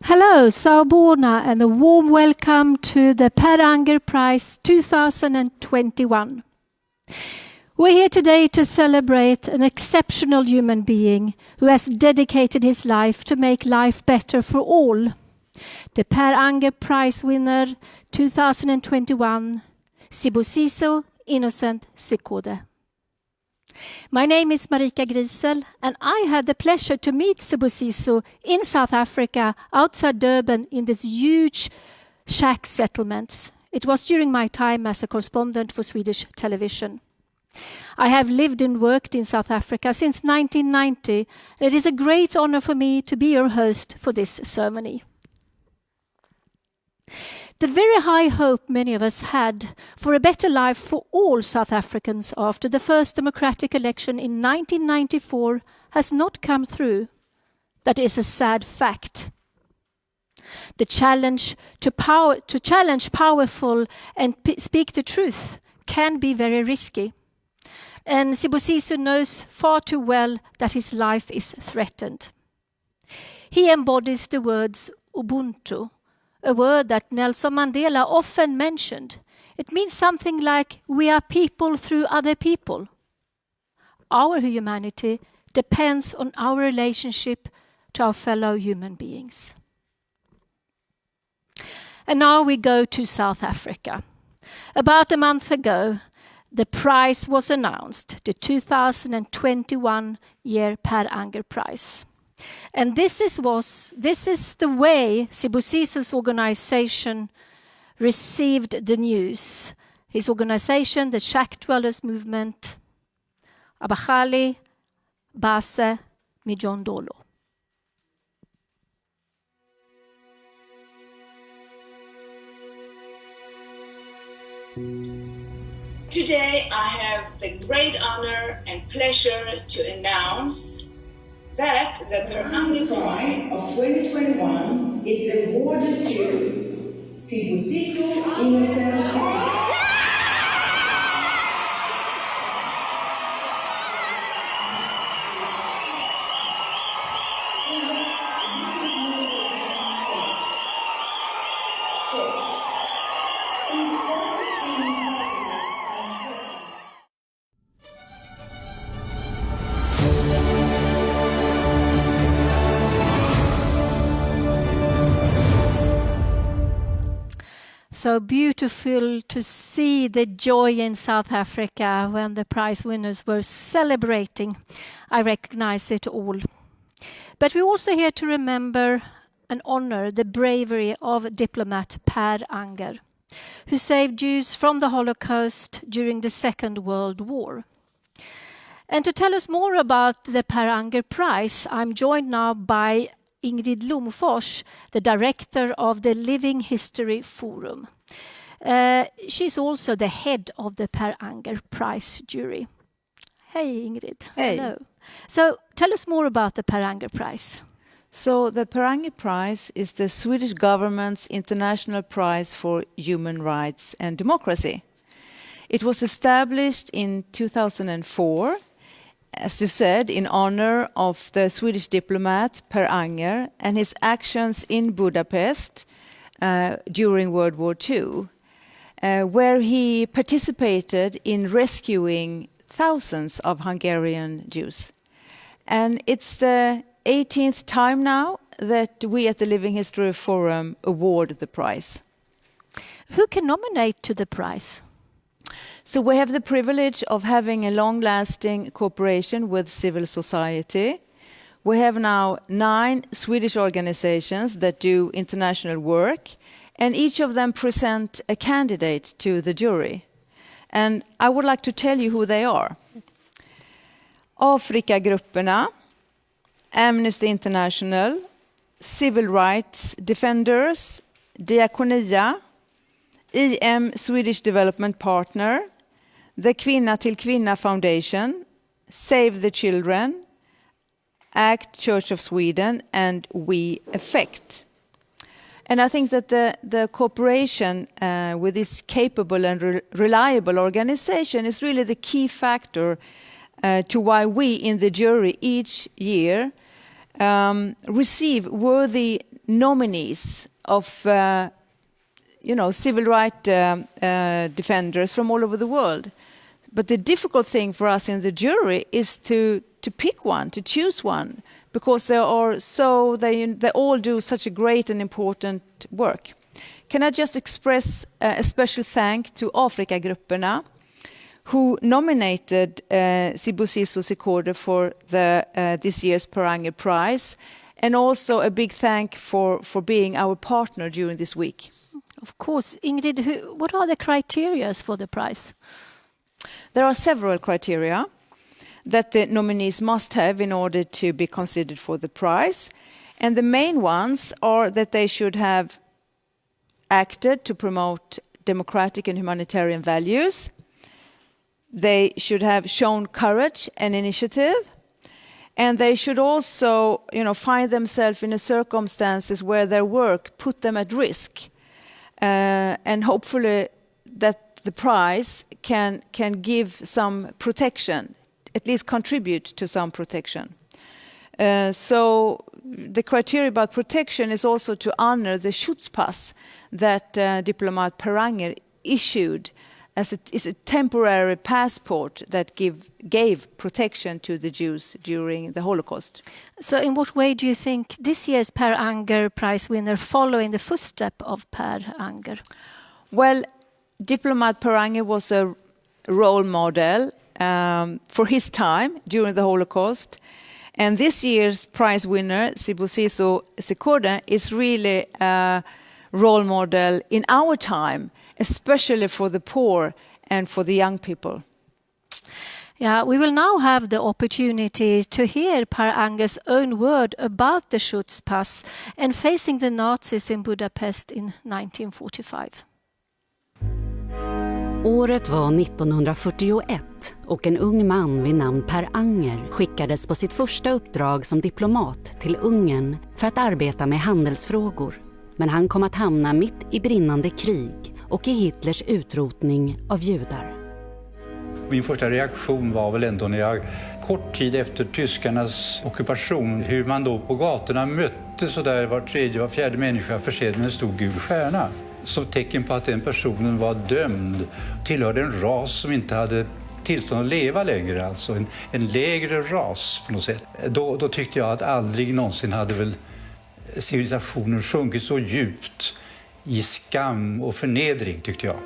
Hello, Sawubona, and a warm welcome to the Per Anger Prize 2021. We're here today to celebrate an exceptional human being who has dedicated his life to make life better for all. The Per Anger Prize winner 2021, Sibusiso Innocent Zikode. My name is Marika Grisel, and I had the pleasure to meet Sibusiso in South Africa, outside Durban, in these huge shack settlements. It was during my time as a correspondent for Swedish television. I have lived and worked in South Africa since 1990, and it is a great honor for me to be your host for this ceremony. The very high hope many of us had for a better life for all South Africans after the first democratic election in 1994 has not come through. That is a sad fact. The challenge to challenge powerful and speak the truth can be very risky. And Sibusiso knows far too well that his life is threatened. He embodies the words Ubuntu, a word that Nelson Mandela often mentioned. It means something like, we are people through other people. Our humanity depends on our relationship to our fellow human beings. And now we go to South Africa. About a month ago, the prize was announced, the 2021 year Per Anger Prize. And this is the way Sibusiso's organization received the news. His organization, the Shackdwellers Movement Abahlali, baseMjondolo. Today I have the great honor and pleasure to announce that the Per Anger Prize of 2021 is awarded to Sibusiso Innocent Zikode. So beautiful to see the joy in South Africa when the prize winners were celebrating. I recognize it all. But we're also here to remember and honor the bravery of diplomat Per Anger, who saved Jews from the Holocaust during the Second World War. And to tell us more about the Per Anger Prize, I'm joined now by Ingrid Lomfors, the director of the Living History Forum. She's also the head of the Per Anger Prize jury. Hey, Ingrid. Hey. Hello. So tell us more about the Per Anger Prize. So the Per Anger Prize is the Swedish Government's international prize for human rights and democracy. It was established in 2004, as you said, in honor of the Swedish diplomat Per Anger and his actions in Budapest during World War II, where he participated in rescuing thousands of Hungarian Jews. And it's the 18th time now that we at the Living History Forum award the prize. Who can nominate to the prize? So we have the privilege of having a long-lasting cooperation with civil society. We have now 9 Swedish organizations that do international work, and each of them present a candidate to the jury. And I would like to tell you who they are. Afrikagrupperna, Amnesty International, Civil Rights Defenders, Diakonia, IM Swedish Development Partner, the Kvinna till Kvinna Foundation, Save the Children, ACT Church of Sweden, and We Effect. And I think that the cooperation with this capable and reliable organization is really the key factor to why we in the jury each year receive worthy nominees of civil rights defenders from all over the world. But the difficult thing for us in the jury is to pick one, to choose one, because they all do such a great and important work. Can I just express a special thank to Afrikagrupperna, who nominated Sibusiso Zikode for this year's Per Anger Prize, and also a big thank for being our partner during this week. Of course. Ingrid, what are the criteria for the prize? There are several criteria that the nominees must have in order to be considered for the prize. And the main ones are that they should have acted to promote democratic and humanitarian values. They should have shown courage and initiative. And they should also, find themselves in circumstances where their work put them at risk. And hopefully that the prize can give some protection, at least contribute to some protection. So the criteria about protection is also to honor the Schutzpass that diplomat Per Anger issued as a temporary passport that gave protection to the Jews during the Holocaust. So in what way do you think this year's Per Anger Prize winner follow in the footsteps of Per Anger? Well, diplomat Per Anger was a role model for his time during the Holocaust. And this year's prize winner, Sibusiso Zikode, is really a role model in our time, especially for the poor and for the young people. Yeah, we will now have the opportunity to hear Per Anger's own word about the Schutzpass and facing the Nazis in Budapest in 1945. Året var 1941 och en ung man vid namn Per Anger skickades på sitt första uppdrag som diplomat till Ungern för att arbeta med handelsfrågor. Men han kom att hamna mitt i brinnande krig och i Hitlers utrotning av judar. Min första reaktion var väl ändå när jag kort tid efter tyskarnas ockupation, hur man då på gatorna mötte så där var tredje, var fjärde människa försedd med en stor gul stjärna. Som tecken på att den personen var dömd, tillhörde en ras som inte hade tillstånd att leva längre, alltså en lägre ras på något sätt. Då tyckte jag att aldrig någonsin hade väl civilisationen sjunkit så djupt i skam och förnedring, tyckte jag.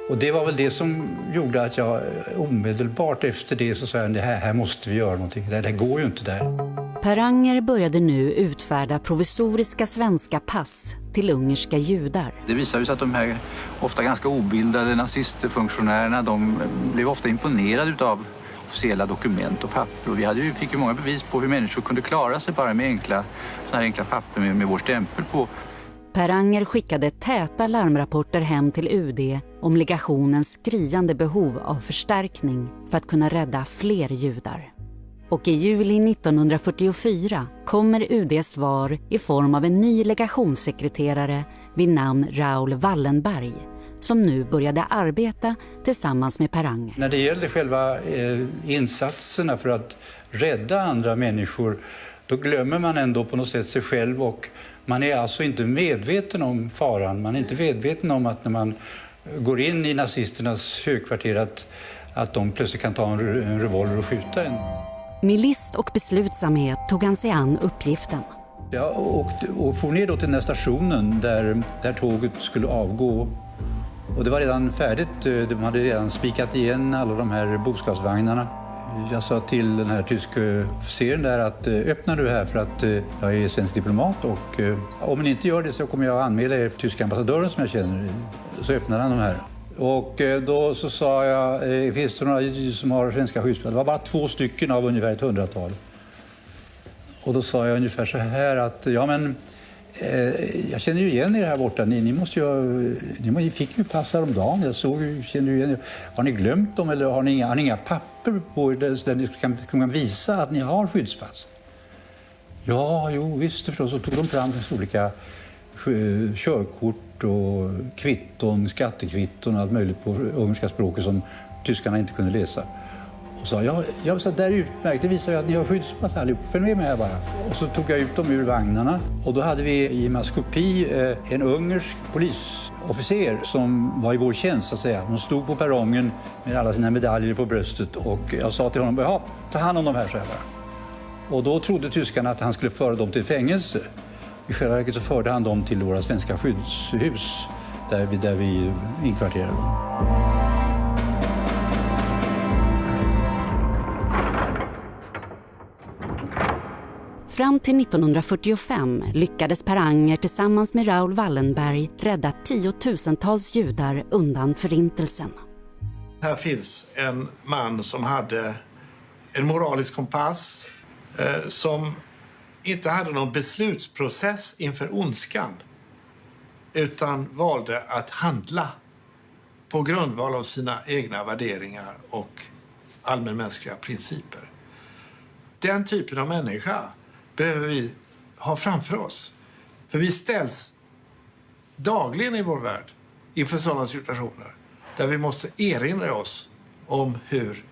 Och det var väl det som gjorde att jag omedelbart efter det så sa jag, det här måste vi göra någonting, det går ju inte där. Per Anger började nu utfärda provisoriska svenska pass till ungerska judar. Det visar sig att de här ofta ganska obildade nazistfunktionärerna, de blev ofta imponerade av officiella dokument och papper. Och vi fick ju många bevis på hur människor kunde klara sig bara med enkla papper med vår stämpel på. Per Anger skickade täta larmrapporter hem till UD om legationens skriande behov av förstärkning för att kunna rädda fler judar. Och i juli 1944 kommer UDs svar i form av en ny legationssekreterare vid namn Raoul Wallenberg som nu började arbeta tillsammans med Per Anger. När det gäller själva insatserna för att rädda andra människor, då glömmer man ändå på något sätt sig själv och man är alltså inte medveten om faran. Man är inte medveten om att när man går in i nazisternas högkvarter att de plötsligt kan ta en revolver och skjuta en. Med list och beslutsamhet tog han sig an uppgiften. Jag åkte och for ner då till den här stationen där tåget skulle avgå. Och det var redan färdigt. De hade redan spikat igen alla de här boskapsvagnarna. Jag sa till den här tyska officeren där att öppna du här för att jag är svensk diplomat och om ni inte gör det så kommer jag att anmäla er för tyska ambassadören som jag känner. Så öppnade han de här. Och då så sa jag, finns det några som har svenska skyddspass? Det var bara 2 stycken av ungefär 100-tal. Och då sa jag ungefär så här att, jag känner ju igen er här borta. Ni fick ju pass häromdagen. Jag känner ju igen er. Har ni glömt dem eller har ni inga papper på er där ni kan visa att ni har skyddspass? Ja, jo visst förstås. Så tog de fram olika körkort och kvitton, skattekvitton och allt möjligt på ungerska språket som tyskarna inte kunde läsa. Och sa, jag sa, där utmärkt, det visar ju att ni har skyddspass allihop, följ med mig här bara. Och så tog jag ut dem ur vagnarna och då hade vi i maskopi en ungersk polisofficer som var i vår tjänst så att säga. De stod på perrongen med alla sina medaljer på bröstet och jag sa till honom, ta hand om de här, så jag bara. Och då trodde tyskarna att han skulle föra dem till fängelse. I själva verket så förde han dem till våra svenska skyddshus där vi inkvarterade dem. Fram till 1945 lyckades Per Anger tillsammans med Raoul Wallenberg rädda tiotusentals judar undan förintelsen. Här finns en man som hade en moralisk kompass, som inte hade någon beslutsprocess inför ondskan utan valde att handla på grundval av sina egna värderingar och allmänmänskliga principer. Den typen av människa behöver vi ha framför oss. För vi ställs dagligen i vår värld inför sådana situationer där vi måste erinra oss om hur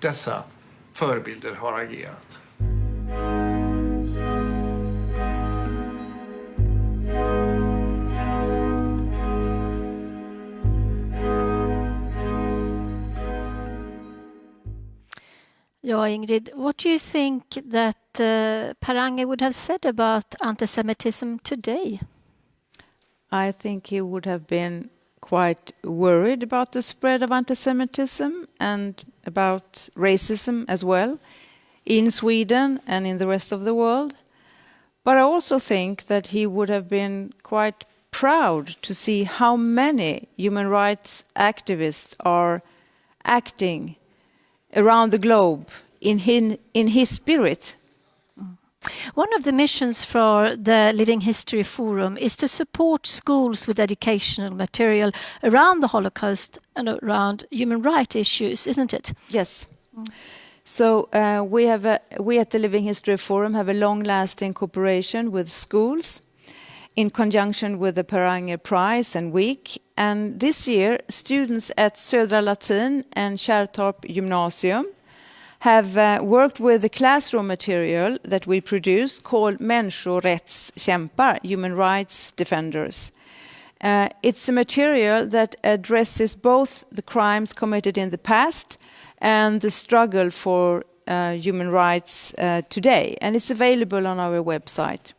dessa förebilder har agerat. Ja, Ingrid, what do you think that Per Anger would have said about anti-Semitism today? I think he would have been quite worried about the spread of anti-Semitism and about racism as well in Sweden and in the rest of the world. But I also think that he would have been quite proud to see how many human rights activists are acting around the globe in his spirit. One of the missions for the Living History Forum is to support schools with educational material around the Holocaust and around human rights issues, isn't it? Yes. So we at the Living History Forum have a long-lasting cooperation with schools in conjunction with the Per Anger Prize and Week. And this year, students at Södra Latin and Kärrtorp Gymnasium have worked with the classroom material that we produce called Människorättskämpar, Human Rights Defenders. It's a material that addresses both the crimes committed in the past and the struggle for human rights today. And it's available on our website.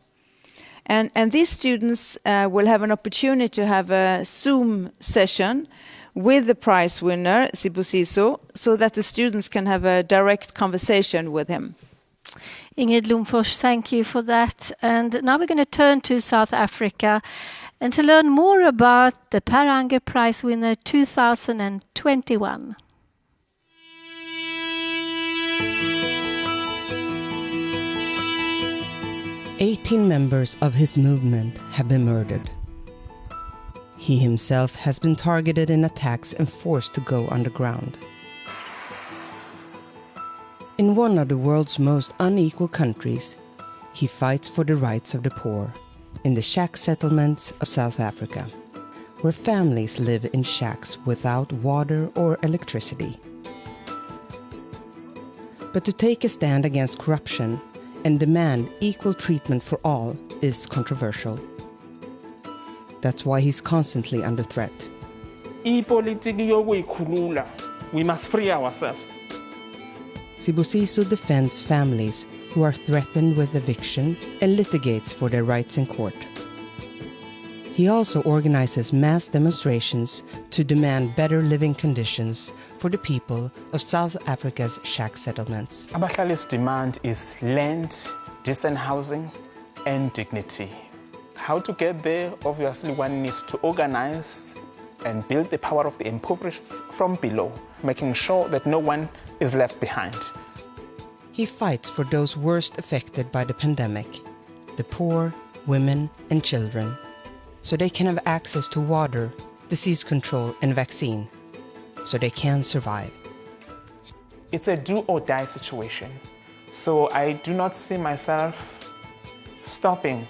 And these students will have an opportunity to have a Zoom session with the prize winner, Sibusiso, so that the students can have a direct conversation with him. Ingrid Lomfors, thank you for that. And now we're going to turn to South Africa and to learn more about the Per Anger Prize winner 2021. "18 members of his movement have been murdered. He himself has been targeted in attacks and forced to go underground. In one of the world's most unequal countries, he fights for the rights of the poor in the shack settlements of South Africa, where families live in shacks without water or electricity. But to take a stand against corruption and demand equal treatment for all is controversial. That's why he's constantly under threat. We must free ourselves. Sibusiso defends families who are threatened with eviction and litigates for their rights in court. He also organizes mass demonstrations to demand better living conditions for the people of South Africa's shack settlements. Abahlali's demand is land, decent housing, and dignity. How to get there? Obviously, one needs to organize and build the power of the impoverished from below, making sure that no one is left behind. He fights for those worst affected by the pandemic, the poor, women, and children, so they can have access to water, disease control, and vaccine, so they can survive. It's a do-or-die situation, so I do not see myself stopping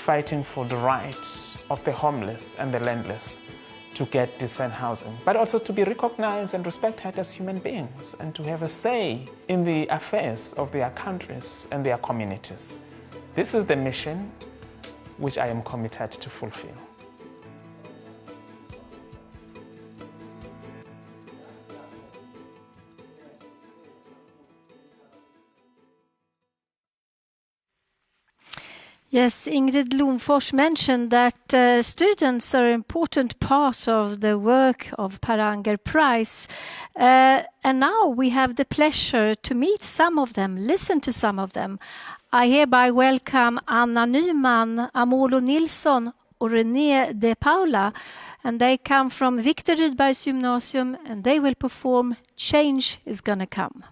fighting for the rights of the homeless and the landless to get decent housing, but also to be recognized and respected as human beings and to have a say in the affairs of their countries and their communities. This is the mission which I am committed to fulfill. Yes, Ingrid Lomfors mentioned that students are an important part of the work of Per Anger Prize. And now we have the pleasure to meet some of them, listen to some of them. I hereby welcome Anna Nyman, Amolo Nilsson och René De Paula. And they come from Victor Rydbergs Gymnasium and they will perform Change is Gonna Come.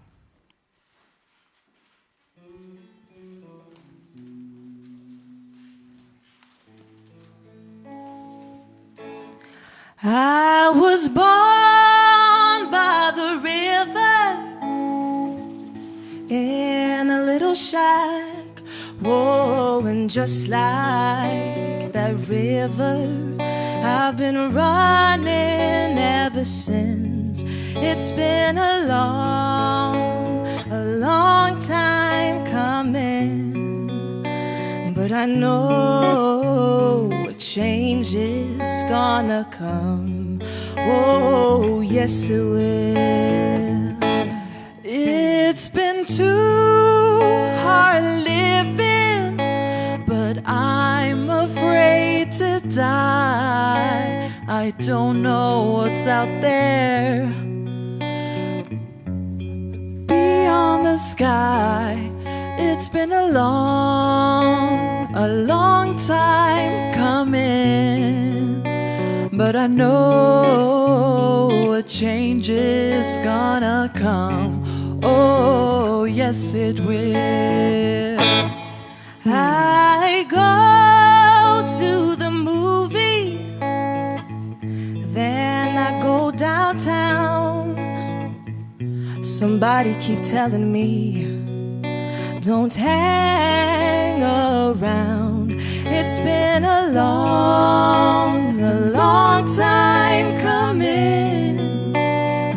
I was born by the river in a little shack, whoa, and just like that river, I've been running ever since. It's been a long time coming, but I know change is gonna come. Oh, yes it will. It's been too hard living, but I'm afraid to die. I don't know what's out there beyond the sky. It's been a long time coming, but I know a change is gonna come. Oh, yes it will. I go to the movie, then I go downtown. Somebody keep telling me, don't hang around. It's been a long time coming,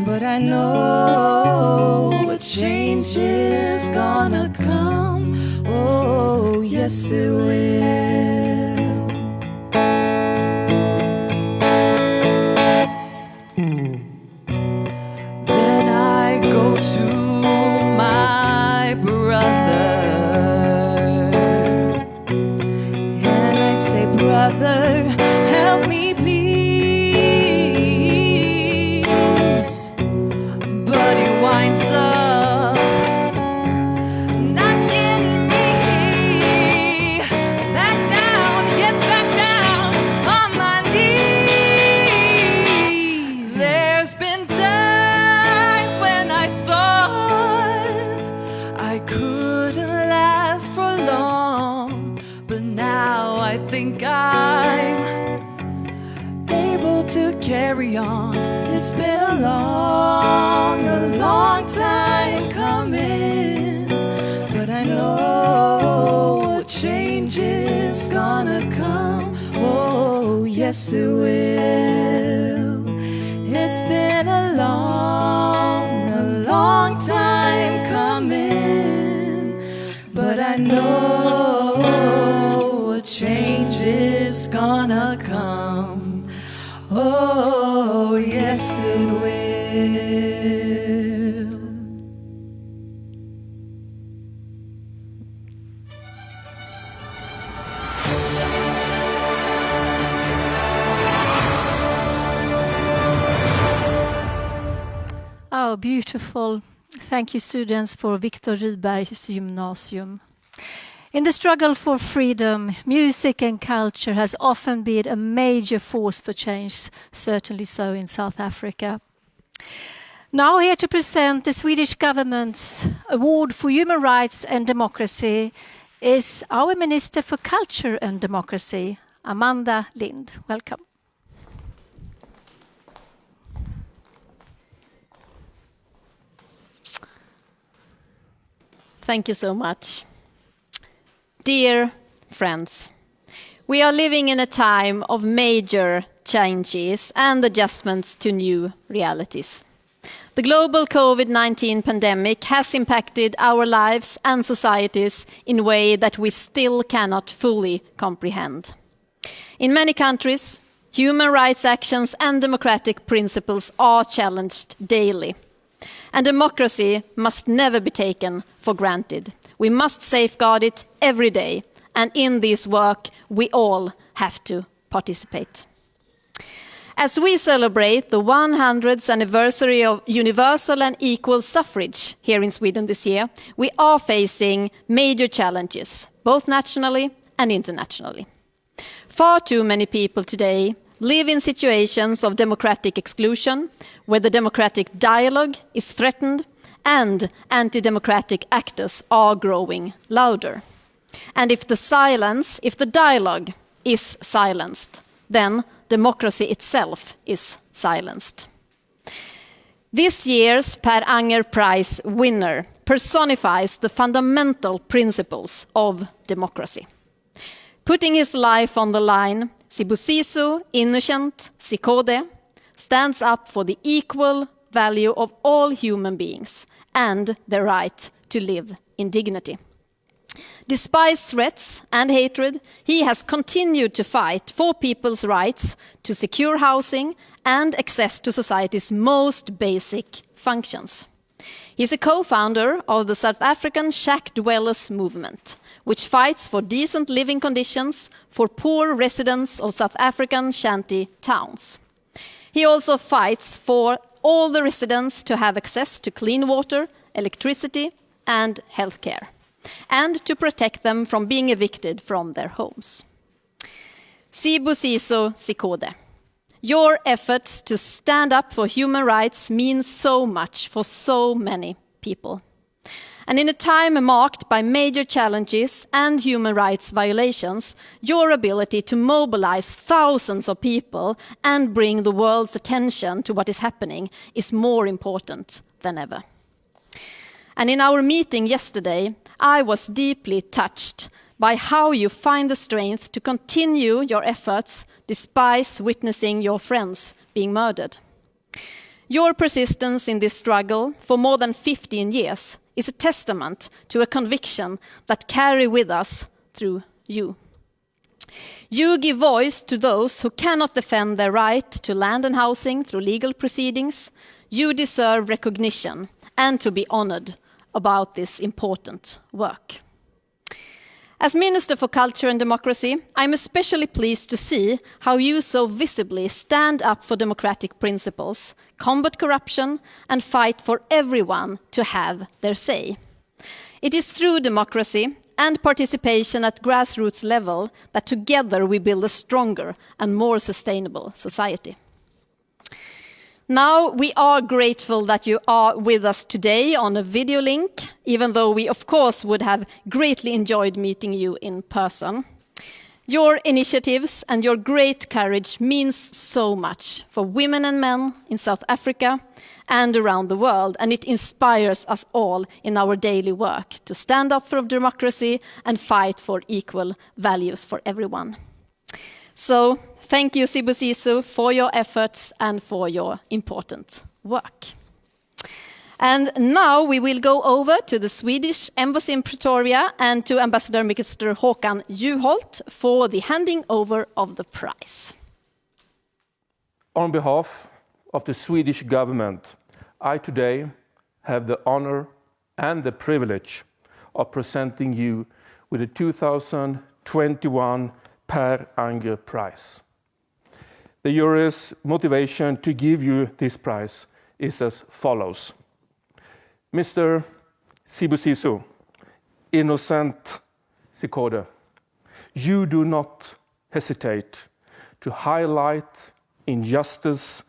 but I know a change is gonna come. Oh, yes it will. Then I go to my brother and I say, brother, help me please. But he winds up knocking me back down, yes, back down on my knees. There's been times when I thought I couldn't last for long, but now I think I'm able to carry on. It's been a long time coming, but I know a change is gonna come. Oh, yes it will. It's been a long time coming, but I know a change is gonna come. Oh, yes it will. Oh, beautiful. Thank you, students, for Victor Rydbergs Gymnasium. In the struggle for freedom, music and culture has often been a major force for change, certainly so in South Africa. Now here to present the Swedish Government's Award for Human Rights and Democracy is our Minister for Culture and Democracy, Amanda Lind. Welcome. Thank you so much. Dear friends, we are living in a time of major changes and adjustments to new realities. The global COVID-19 pandemic has impacted our lives and societies in a way that we still cannot fully comprehend. In many countries, human rights actions and democratic principles are challenged daily. And democracy must never be taken for granted. We must safeguard it every day, and in this work we all have to participate. As we celebrate the 100th anniversary of universal and equal suffrage here in Sweden this year, we are facing major challenges, both nationally and internationally. Far too many people today live in situations of democratic exclusion, where the democratic dialogue is threatened and anti-democratic actors are growing louder. And if the dialogue is silenced, then democracy itself is silenced. This year's Per Anger Prize winner personifies the fundamental principles of democracy. Putting his life on the line, Sibusiso, innocent Zikode, stands up for the equal value of all human beings and their right to live in dignity. Despite threats and hatred, he has continued to fight for people's rights to secure housing and access to society's most basic functions. He's a co-founder of the South African Shackdwellers Movement, which fights for decent living conditions for poor residents of South African shanty towns. He also fights for all the residents to have access to clean water, electricity, and healthcare, and to protect them from being evicted from their homes. Sibusiso Zikode, your efforts to stand up for human rights mean so much for so many people. And in a time marked by major challenges and human rights violations, your ability to mobilize thousands of people and bring the world's attention to what is happening is more important than ever. And in our meeting yesterday, I was deeply touched by how you find the strength to continue your efforts despite witnessing your friends being murdered. Your persistence in this struggle for more than 15 years is a testament to a conviction that carry with us through you. You give voice to those who cannot defend their right to land and housing through legal proceedings. You deserve recognition and to be honored about this important work. As Minister for Culture and Democracy, I'm especially pleased to see how you so visibly stand up for democratic principles, combat corruption, and fight for everyone to have their say. It is through democracy and participation at grassroots level that together we build a stronger and more sustainable society. Now, we are grateful that you are with us today on a video link, even though we, of course, would have greatly enjoyed meeting you in person. Your initiatives and your great courage means so much for women and men in South Africa and around the world, and it inspires us all in our daily work to stand up for democracy and fight for equal values for everyone. So, thank you, Sibusiso, for your efforts and for your important work. And now we will go over to the Swedish Embassy in Pretoria and to Ambassador Mr. Håkan Juholt for the handing over of the prize. On behalf of the Swedish government, I today have the honor and the privilege of presenting you with the 2021 Per Anger Prize. The jury's motivation to give you this prize is as follows. Mr. Sibusiso, innocent Zikode, you do not hesitate to highlight injustice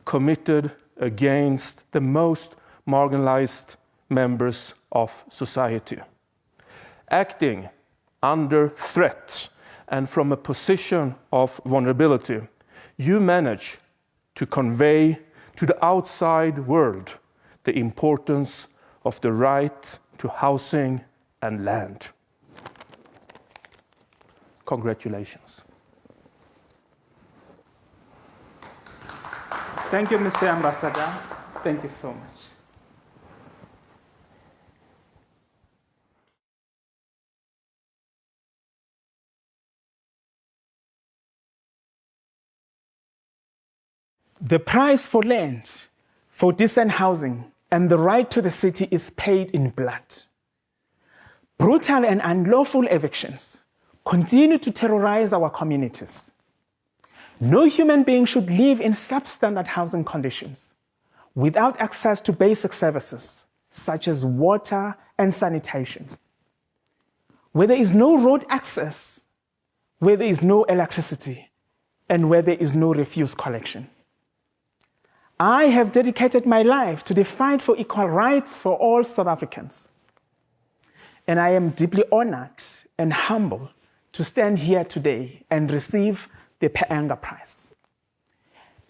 committed against the most marginalized members of society. Acting under threat and from a position of vulnerability, you manage to convey to the outside world the importance of the right to housing and land. Congratulations. Thank you, Mr. Ambassador. Thank you so much. The price for land, for decent housing, and the right to the city is paid in blood. Brutal and unlawful evictions continue to terrorize our communities. No human being should live in substandard housing conditions without access to basic services such as water and sanitation. Where there is no road access, where there is no electricity, and where there is no refuse collection. I have dedicated my life to the fight for equal rights for all South Africans. And I am deeply honored and humbled to stand here today and receive the Peanga Prize.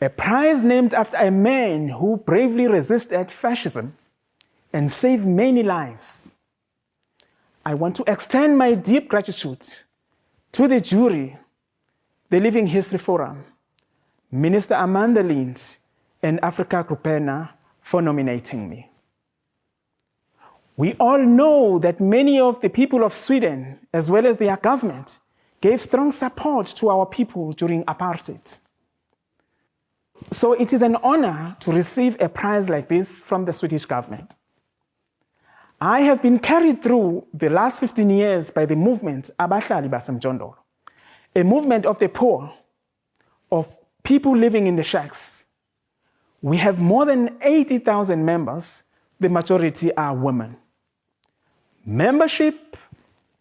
A prize named after a man who bravely resisted fascism and saved many lives. I want to extend my deep gratitude to the jury, the Living History Forum, Minister Amanda Lind, and Africa Grupena for nominating me. We all know that many of the people of Sweden, as well as their government, gave strong support to our people during apartheid. So it is an honor to receive a prize like this from the Swedish government. I have been carried through the last 15 years by the movement Abahlali baseMjondolo, a movement of the poor, of people living in the shacks. We have more than 80,000 members. The majority are women. Membership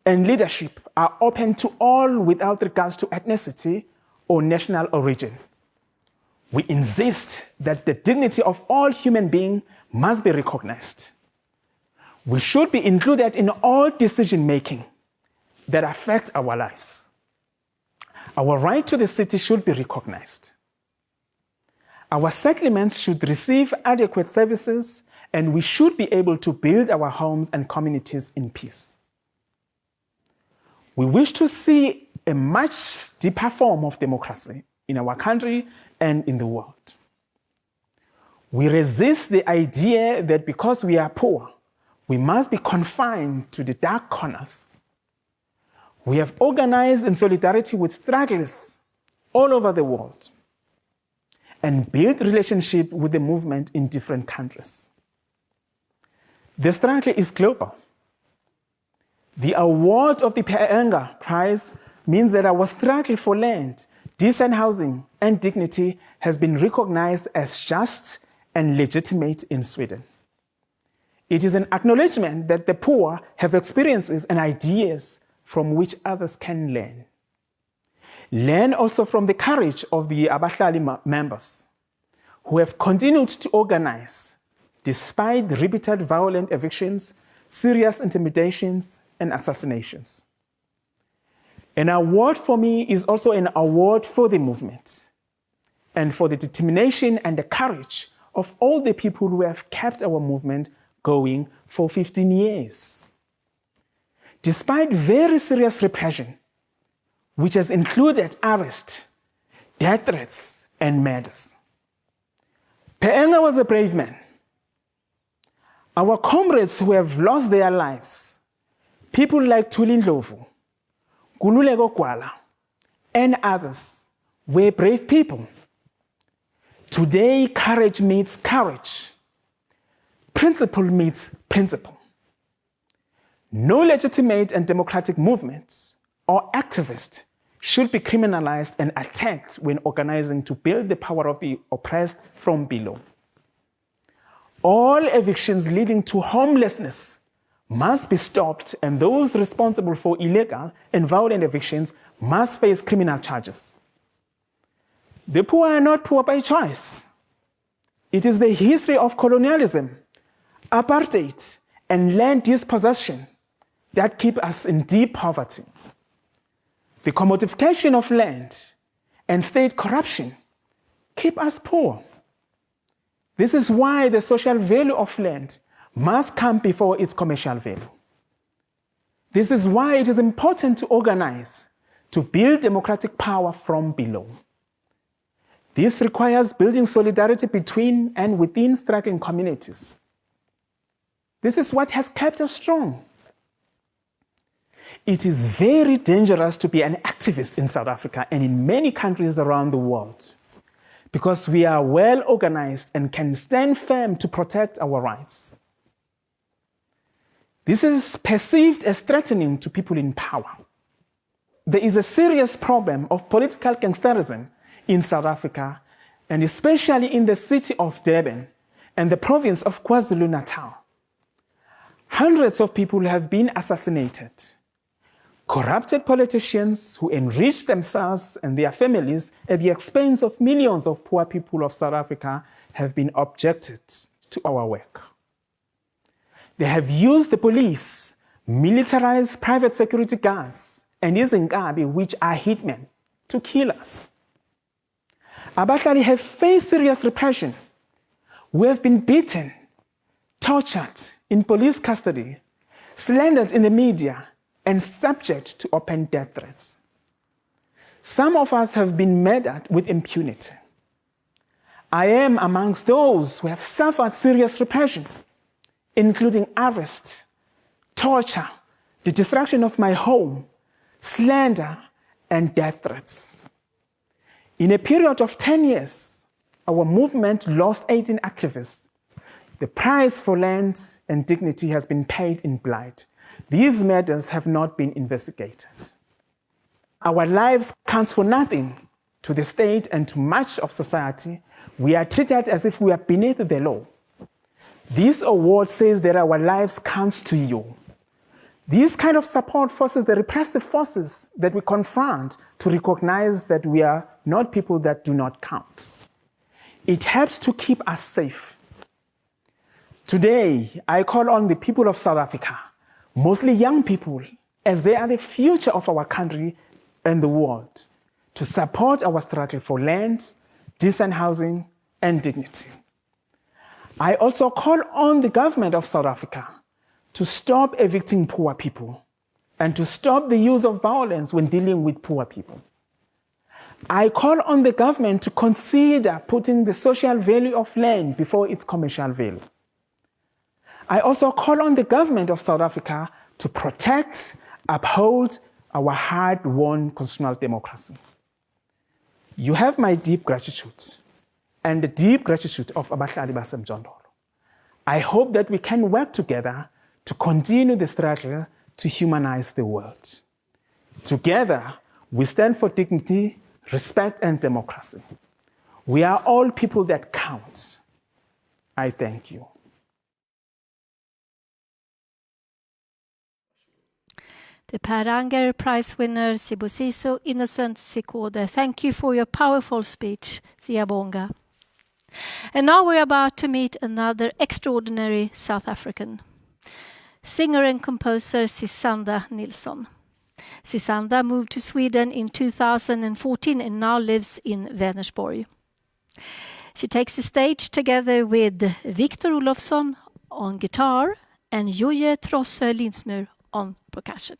and leadership are open to all without regards to ethnicity or national origin. We insist that the dignity of all human beings must be recognized. We should be included in all decision-making that affect our lives. Our right to the city should be recognized. Our settlements should receive adequate services, and we should be able to build our homes and communities in peace. We wish to see a much deeper form of democracy in our country and in the world. We resist the idea that because we are poor, we must be confined to the dark corners. We have organized in solidarity with strugglers all over the world and built relationship with the movement in different countries. The struggle is global. The award of the Peanga Prize means that our struggle for land, decent housing, and dignity has been recognized as just and legitimate in Sweden. It is an acknowledgement that the poor have experiences and ideas from which others can learn. Learn also from the courage of the Abahlali members who have continued to organize despite repeated violent evictions, serious intimidations, and assassinations. An award for me is also an award for the movement and for the determination and the courage of all the people who have kept our movement going for 15 years. Despite very serious repression, which has included arrest, death threats, and murders. Peanga was a brave man. Our comrades who have lost their lives, people like Thuli Ndlovu, Kululeko Gwala, and others, were brave people. Today, courage meets courage. Principle meets principle. No legitimate and democratic movement or activist should be criminalized and attacked when organizing to build the power of the oppressed from below. All evictions leading to homelessness must be stopped, and those responsible for illegal and violent evictions must face criminal charges. The poor are not poor by choice. It is the history of colonialism, apartheid, and land dispossession that keep us in deep poverty. The commodification of land and state corruption keep us poor. This is why the social value of land must come before its commercial value. This is why it is important to organize, to build democratic power from below. This requires building solidarity between and within struggling communities. This is what has kept us strong. It is very dangerous to be an activist in South Africa and in many countries around the world, because we are well organized and can stand firm to protect our rights. This is perceived as threatening to people in power. There is a serious problem of political gangsterism in South Africa, and especially in the city of Durban and the province of KwaZulu-Natal. Hundreds of people have been assassinated. Corrupted politicians who enrich themselves and their families at the expense of millions of poor people of South Africa have been objected to our work. They have used the police, militarized private security guards, and izinkabi, which are hitmen, to kill us. Abahlali have faced serious repression. We have been beaten, tortured in police custody, slandered in the media, and subject to open death threats. Some of us have been murdered with impunity. I am amongst those who have suffered serious repression, including arrest, torture, the destruction of my home, slander, and death threats. In a period of 10 years, our movement lost 18 activists. The price for land and dignity has been paid in blood. These matters have not been investigated. Our lives count for nothing to the state and to much of society. We are treated as if we are beneath the law. This award says that our lives count to you. This kind of support forces the repressive forces that we confront to recognize that we are not people that do not count. It helps to keep us safe. Today, I call on the people of South Africa, mostly young people, as they are the future of our country and the world, to support our struggle for land, decent housing, and dignity. I also call on the government of South Africa to stop evicting poor people and to stop the use of violence when dealing with poor people. I call on the government to consider putting the social value of land before its commercial value. I also call on the government of South Africa to protect, uphold our hard-won constitutional democracy. You have my deep gratitude and the deep gratitude of Abahlali baseMjondolo. I hope that we can work together to continue the struggle to humanize the world. Together, we stand for dignity, respect, and democracy. We are all people that count. I thank you. The Per Anger Prize winner, Sibusiso Innocent Zikode. Thank you for your powerful speech, Siyabonga. And now we're about to meet another extraordinary South African, singer and composer Sisanda Nilsson. Sisanda moved to Sweden in 2014 and now lives in Vänersborg. She takes the stage together with Victor Olofsson on guitar and Joje Trosse Lindsmur on percussion.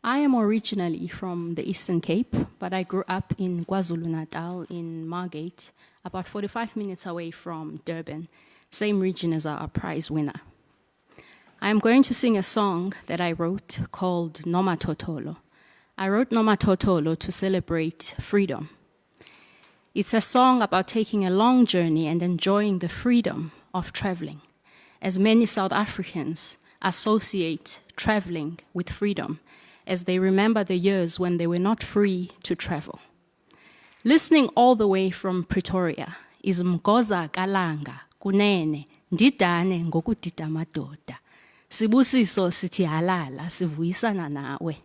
I am originally from the Eastern Cape, but I grew up in KwaZulu-Natal in Margate, about 45 minutes away from Durban, same region as our prize winner. I am going to sing a song that I wrote called Nomatotolo. I wrote Nomatotolo to celebrate freedom. It's a song about taking a long journey and enjoying the freedom of traveling, as many South Africans associate traveling with freedom, as they remember the years when they were not free to travel. Listening all the way from Pretoria is Mgoza Kalanga, Kunene, Ndidane ngokudida madoda. Sibusiso sithi halala, sivuyisana nawe.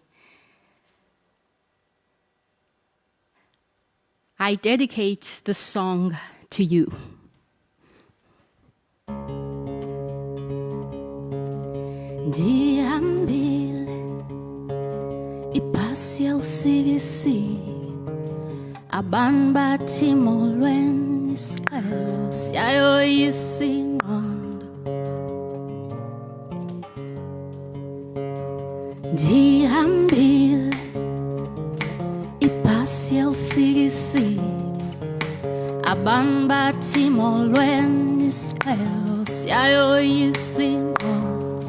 I dedicate this song to you. Ndihambile ibhasi yawusikisile abantu bathi molweni isiqhelo siyayoyisa ingqondo. Ndihambile ibhasi yelsigisi abantu bathi molweni isiqhelo siyayoyisa ingqondo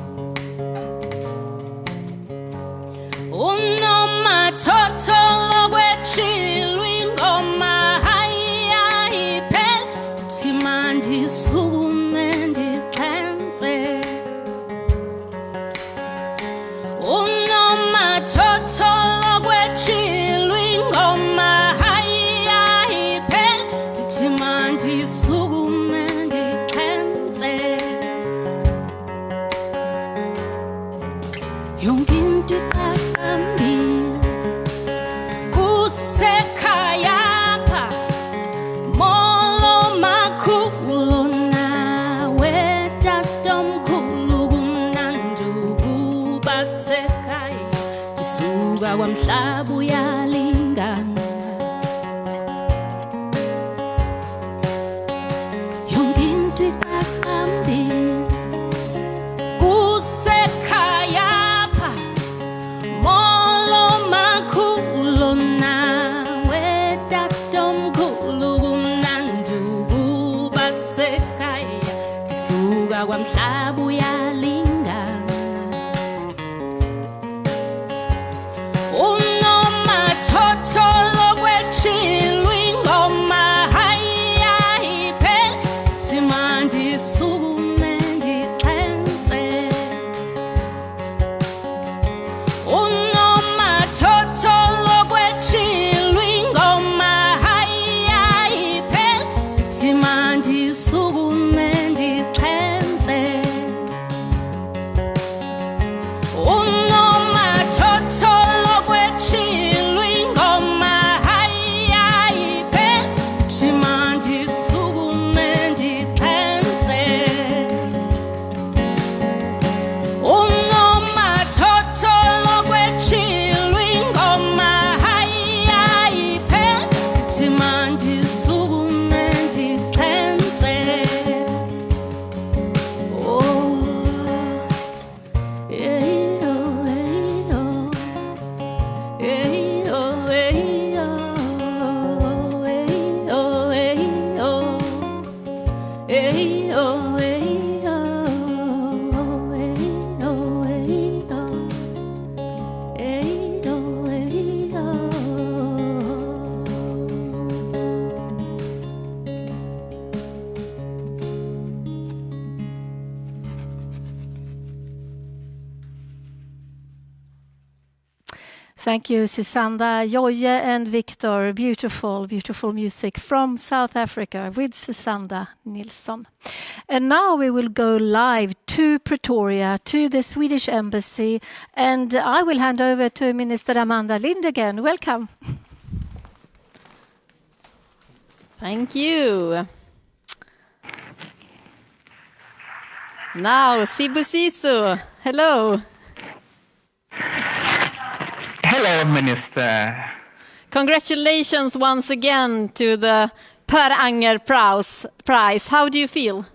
unomathotholo kwetshilwa ingoma hayiyayiphela ndithi mandisukume ndixhenze unomathotholo kwetshilwa ingoma hayiyayiphela ndithi mandisukume ndixhenze yonke into iqaqambile kusekhaya pha molo makhulu nawe tatomkhulu kumnandi ukuba sekhaya ndisuka kwamhlaba uyalingana yonke into iqaqambile kusekhaya pha molo makhulu nawe tatomkhulu kumnandi ukuba sekhaya ndisuka kwamhlaba uyalingana unomathotholo kwetshilwa ingoma hayiyayiphela ndithi mandisukume ndixhenze unomathotholo kwetshilwa ingoma hayiyayiphela ndithi mandisukume ndixhenze unomathotholo kwetshilwa ingoma hayiyayiphela ndithi mandisukume ndixhenze unomathotholo kwetshilwa ingoma hayiyayiphela ndithi mandisukume ndixhenze oh hey oh hey oh hey oh hey oh hey oh hey oh hey oh hey oh hey oh hey oh hey oh hey oh Thank you, Susanna, Joje and Victor. Beautiful, beautiful music from South Africa with Susanna Nilsson. And now we will go live to Pretoria, to the Swedish Embassy, and I will hand over to Minister Amanda Lind again. Welcome. Thank you. Now, Sibusiso, hello. Hello, Minister. Congratulations once again to the Per Anger Prize. How do you feel?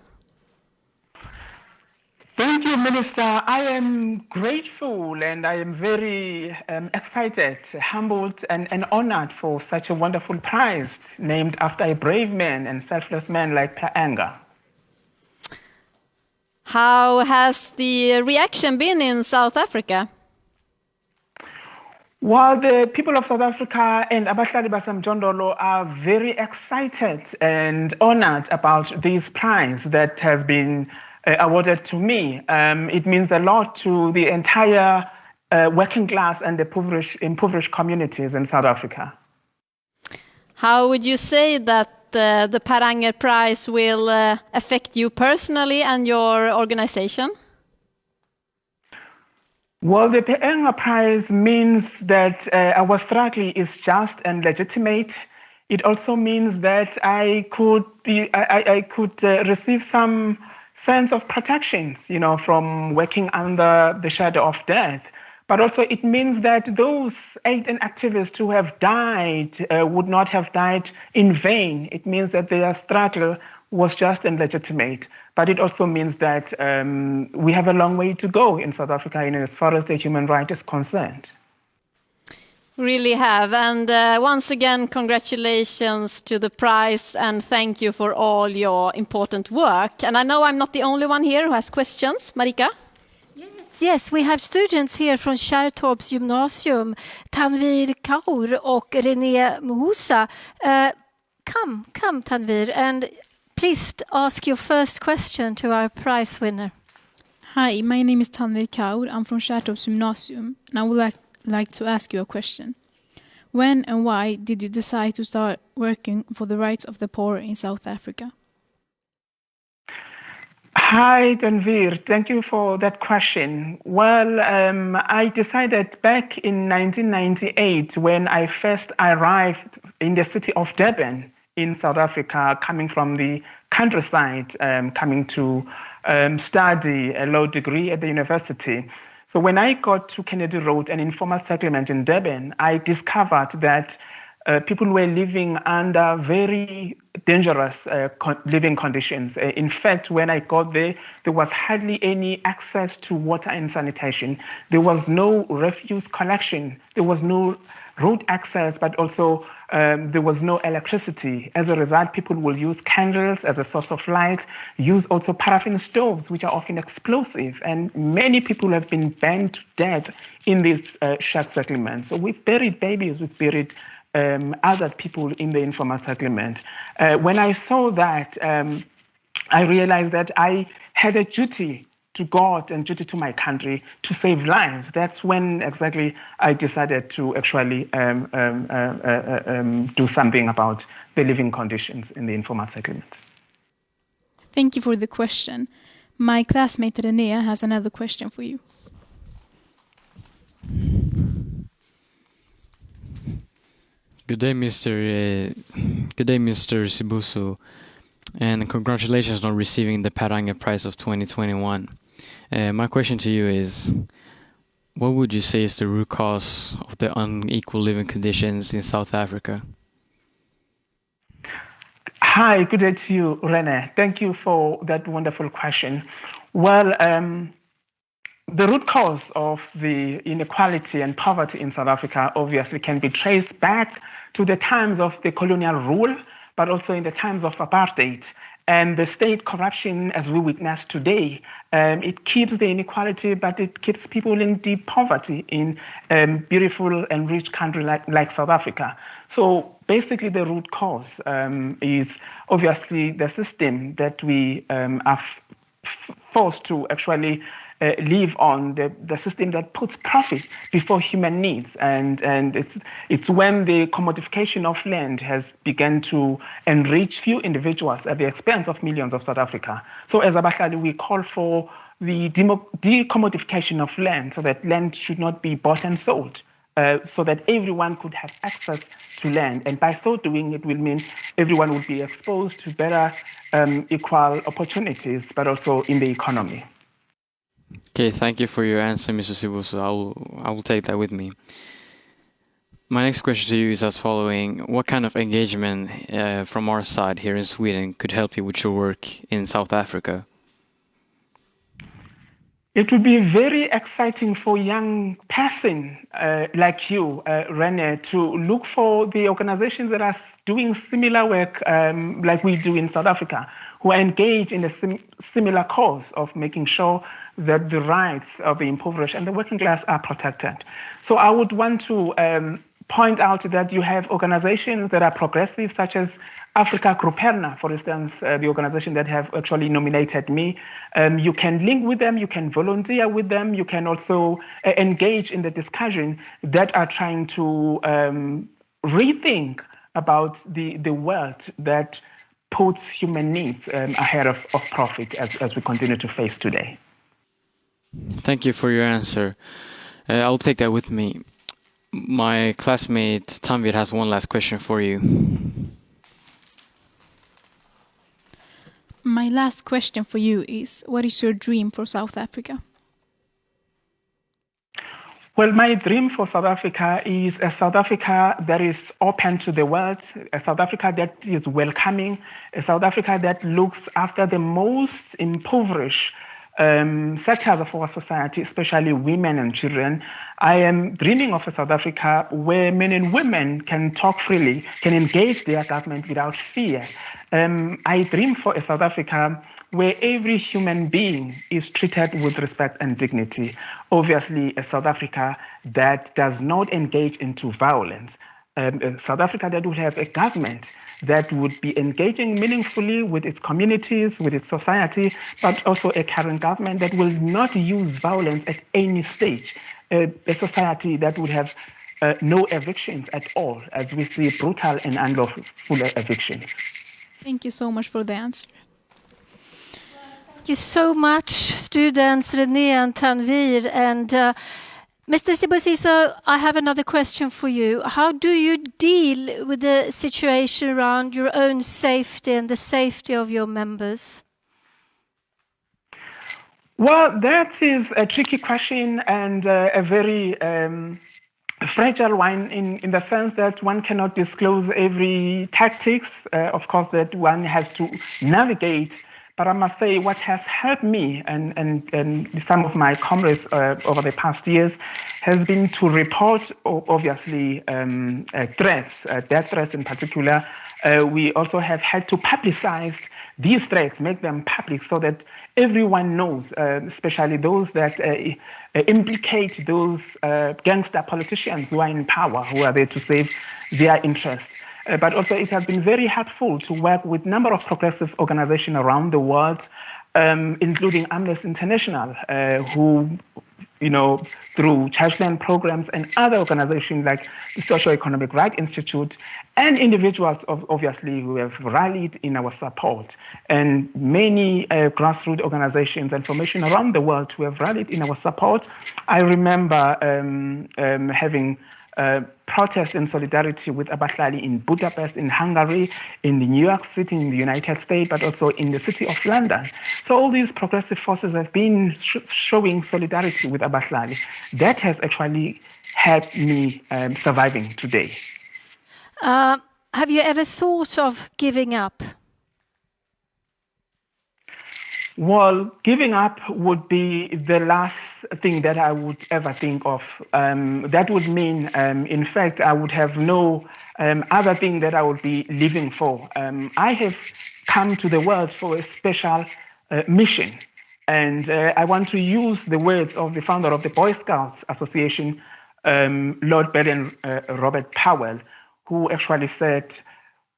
Thank you, Minister. I am grateful and I am very excited, humbled and honored for such a wonderful prize named after a brave man and selfless man like Per Anger. How has the reaction been in South Africa? Well, the people of South Africa and Abahlali baseMjondolo are very excited and honored about this prize that has been awarded to me. It means a lot to the entire working class and the impoverished communities in South Africa. How would you say that the Per Anger Prize will affect you personally and your organization? Well, the Per Anger Prize means that our struggle is just and legitimate. It also means that I could receive some sense of protections, from working under the shadow of death. But also it means that those 18 activists who have died would not have died in vain. It means that their struggle was just and legitimate. But it also means that we have a long way to go in South Africa as far as the human right is concerned. Really have. And once again, congratulations to the prize and thank you for all your important work. And I know I'm not the only one here who has questions. Marika? Yes, we have students here from Kärrtorps Gymnasium, Tanvir Kaur och René Muhusa. Come, Tanvir, and please ask your first question to our prize winner. Hi, my name is Tanvir Kaur. I'm from Kärrtorps Gymnasium, and I would like to ask you a question. When and why did you decide to start working for the rights of the poor in South Africa? Hi, Tanvir. Thank you for that question. Well, I decided back in 1998 when I first arrived in the city of Durban in South Africa, coming from the countryside, coming to study a law degree at the university. So when I got to Kennedy Road, an informal settlement in Durban, I discovered that people were living under very dangerous living conditions. In fact, when I got there, there was hardly any access to water and sanitation. There was no refuse collection. There was no road access, but also there was no electricity. As a result, people will use candles as a source of light, use also paraffin stoves, which are often explosive. And many people have been burned to death in these shack settlements. So we've buried babies, we've buried other people in the informal settlement. When I saw that, I realized that I had a duty to God and duty to my country to save lives. That's when exactly I decided to actually do something about the living conditions in the informal settlement. Thank you for the question. My classmate Renea has another question for you. Good day, Mr. Sibusiso, and congratulations on receiving the Paranger Prize of 2021. My question to you is, what would you say is the root cause of the unequal living conditions in South Africa? Hi, good day to you, Rene. Thank you for that wonderful question. Well, the root cause of the inequality and poverty in South Africa obviously can be traced back to the times of the colonial rule, but also in the times of apartheid. And the state corruption, as we witness today, it keeps the inequality, but it keeps people in deep poverty in a beautiful and rich country like South Africa. So basically the root cause is obviously the system that we are forced to actually live on, the system that puts profit before human needs. And it's when the commodification of land has begun to enrich few individuals at the expense of millions of South Africa. So as Abahlali, we call for the decommodification of land so that land should not be bought and sold, so that everyone could have access to land. And by so doing, it will mean everyone will be exposed to better equal opportunities, but also in the economy. Okay, thank you for your answer, Mr. Sibusiso. I will take that with me. My next question to you is as following. What kind of engagement from our side here in Sweden could help you with your work in South Africa? It would be very exciting for young person like you, Rene, to look for the organizations that are doing similar work like we do in South Africa, who are engaged in a similar cause of making sure that the rights of the impoverished and the working class are protected. So I would want to point out that you have organizations that are progressive, such as Africa Gruperna, for instance, the organization that have actually nominated me. You can link with them, you can volunteer with them, you can also engage in the discussion that are trying to rethink about the world that puts human needs ahead of profit as we continue to face today. Thank you for your answer. I'll take that with me. My classmate Tanvir has one last question for you. My last question for you is, what is your dream for South Africa? Well, my dream for South Africa is a South Africa that is open to the world, a South Africa that is welcoming, a South Africa that looks after the most impoverished sectors of our society, especially women and children. I am dreaming of a South Africa where men and women can talk freely, can engage their government without fear. I dream for a South Africa where every human being is treated with respect and dignity. Obviously, a South Africa that does not engage into violence. A South Africa that would have a government that would be engaging meaningfully with its communities, with its society, but also a current government that will not use violence at any stage. A society that would have no evictions at all, as we see brutal and unlawful evictions. Thank you so much for the answer. Thank you so much, students René and Tanvir. And Mr. Sibusiso, I have another question for you. How do you deal with the situation around your own safety and the safety of your members? Well, that is a tricky question and a very fragile one in the sense that one cannot disclose every tactics, of course, that one has to navigate. But I must say what has helped me and some of my comrades over the past years has been to report, obviously, threats, death threats in particular. We also have had to publicize these threats, make them public so that everyone knows, especially those that implicate those gangster politicians who are in power, who are there to save their interests. But also it has been very helpful to work with a number of progressive organizations around the world, including Amnesty International, who, through childland programs and other organizations like the Socio-Economic Rights Institute, and individuals, obviously, who have rallied in our support, and many grassroots organizations and formations around the world who have rallied in our support. I remember having protest in solidarity with Abahlali in Budapest, in Hungary, in New York City, in the United States, but also in the city of London. So all these progressive forces have been showing solidarity with Abahlali. That has actually helped me surviving today. Have you ever thought of giving up? Well, giving up would be the last thing that I would ever think of. That would mean, in fact, I would have no other thing that I would be living for. I have come to the world for a special mission. And I want to use the words of the founder of the Boy Scouts Association, Lord Baden Robert Powell, who actually said,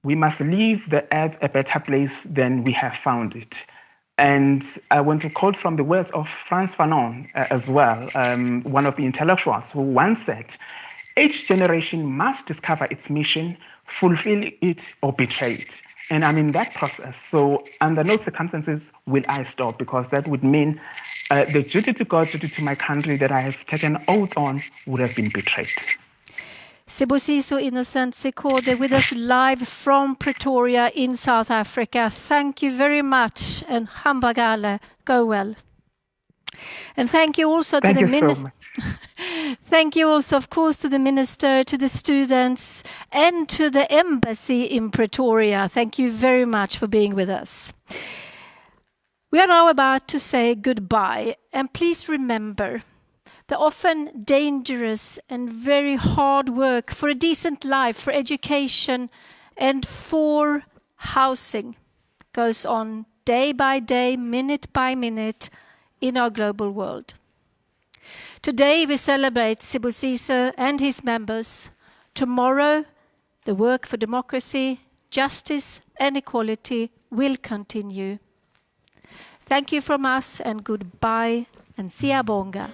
"We must leave the earth a better place than we have found it." And I want to quote from the words of Frantz Fanon as well, one of the intellectuals who once said, "Each generation must discover its mission, fulfill it or betray it." And I'm in that process. So under no circumstances will I stop, because that would mean the duty to God, duty to my country that I have taken oath on would have been betrayed. Sibusiso Innocent Zikode with us live from Pretoria in South Africa. Thank you very much, and Hambagale, go well. And thank you also to the minister. Thank you also, of course, to the minister, to the students, and to the embassy in Pretoria. Thank you very much for being with us. We are now about to say goodbye, and please remember the often dangerous and very hard work for a decent life, for education, and for housing goes on day by day, minute by minute in our global world. Today we celebrate Sibusiso and his members. Tomorrow, the work for democracy, justice, and equality will continue. Thank you from us, and goodbye, and siyabonga.